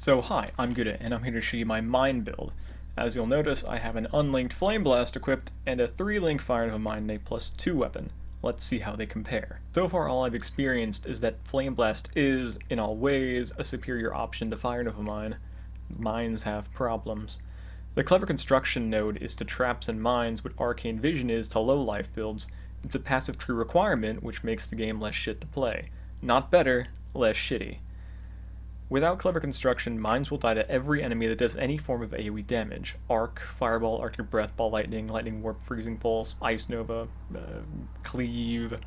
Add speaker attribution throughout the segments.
Speaker 1: So hi, I'm Guda, and I'm here to show you my mine build. As you'll notice, I have an unlinked Flameblast equipped and a 3-link Fire of a Mine and a +2 weapon. Let's see how they compare. So far all I've experienced is that Flameblast is, in all ways, a superior option to Fire of a Mine. Mines have problems. The Clever Construction node is to traps and mines what Arcane Vision is to low-life builds. It's a passive true requirement, which makes the game less shit to play. Not better, less shitty. Without Clever Construction, mines will die to every enemy that does any form of AoE damage. Arc, Fireball, Arctic Breath, Ball Lightning, Lightning Warp, Freezing Pulse, Ice Nova, Cleave.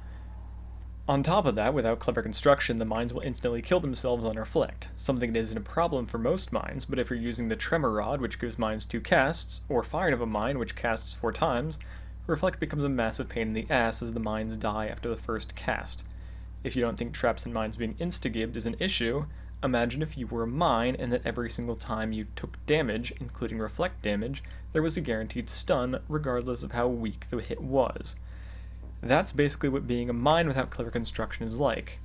Speaker 1: On top of that, without Clever Construction, the mines will instantly kill themselves on Reflect, something that isn't a problem for most mines, but if you're using the Tremor Rod, which gives mines 2 casts, or Fire of a Mine, which casts 4 times, Reflect becomes a massive pain in the ass as the mines die after the first cast. If you don't think traps and mines being insta-gibbed is an issue, imagine if you were a mine and that every single time you took damage, including reflect damage, there was a guaranteed stun regardless of how weak the hit was. That's basically what being a mine without Clever Construction is like.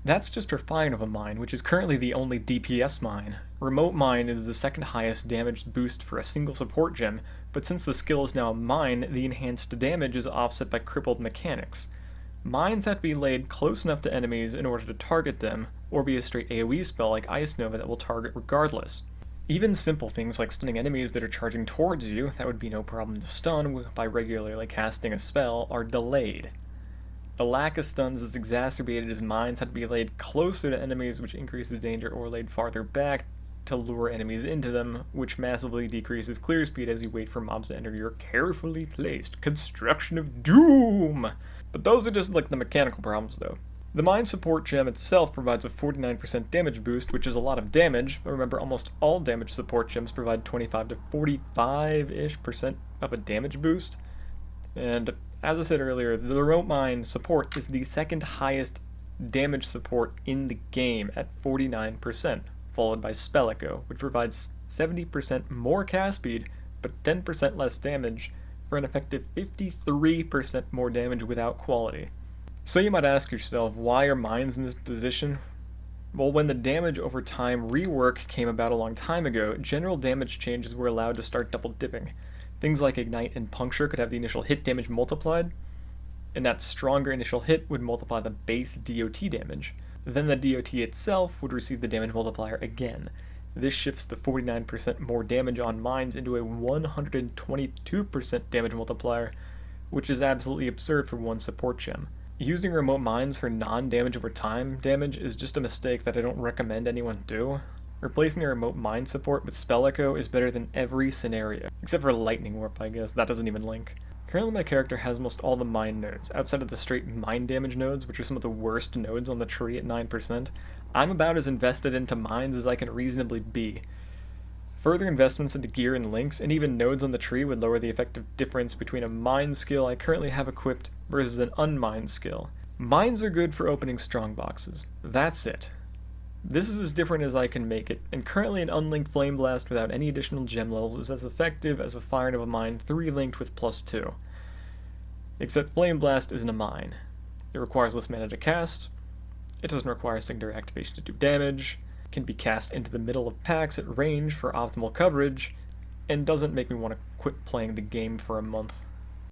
Speaker 1: That's just for Fire of a Mine, which is currently the only DPS mine. Remote Mine is the second highest damage boost for a single support gem, but since the skill is now a mine, the enhanced damage is offset by crippled mechanics. Mines have to be laid close enough to enemies in order to target them, or be a straight AoE spell like Ice Nova that will target regardless. Even simple things like stunning enemies that are charging towards you, that would be no problem to stun by regularly casting a spell, are delayed. The lack of stuns is exacerbated as mines have to be laid closer to enemies, which increases danger, or laid farther back to lure enemies into them, which massively decreases clear speed as you wait for mobs to enter your carefully placed Construction of Doom! But those are just like the mechanical problems though. The Mine Support Gem itself provides a 49% damage boost, which is a lot of damage, but remember almost all damage support gems provide 25 to 45-ish% of a damage boost. And as I said earlier, the Remote Mine support is the second highest damage support in the game at 49%, followed by Spell Echo, which provides 70% more cast speed, but 10% less damage, for an effective 53% more damage without quality. So you might ask yourself, why are mines in this position? Well, when the damage over time rework came about a long time ago, general damage changes were allowed to start double dipping. Things like Ignite and Puncture could have the initial hit damage multiplied, and that stronger initial hit would multiply the base DOT damage. Then the DOT itself would receive the damage multiplier again. This shifts the 49% more damage on mines into a 122% damage multiplier, which is absolutely absurd for one support gem. Using remote mines for non-damage over time damage is just a mistake that I don't recommend anyone do. Replacing the remote mine support with Spell Echo is better than every scenario, except for Lightning Warp, I guess. That doesn't even link. Currently my character has almost all the mine nodes, outside of the straight mine damage nodes, which are some of the worst nodes on the tree at 9%. I'm about as invested into mines as I can reasonably be. Further investments into gear and links, and even nodes on the tree would lower the effective difference between a mine skill I currently have equipped versus an unmined skill. Mines are good for opening strongboxes. That's it. This is as different as I can make it, and currently an unlinked Flameblast without any additional gem levels is as effective as a Fire of a Mine 3-linked with +2. Except Flameblast isn't a mine. It requires less mana to cast, it doesn't require secondary activation to do damage, can be cast into the middle of packs at range for optimal coverage, and doesn't make me want to quit playing the game for a month.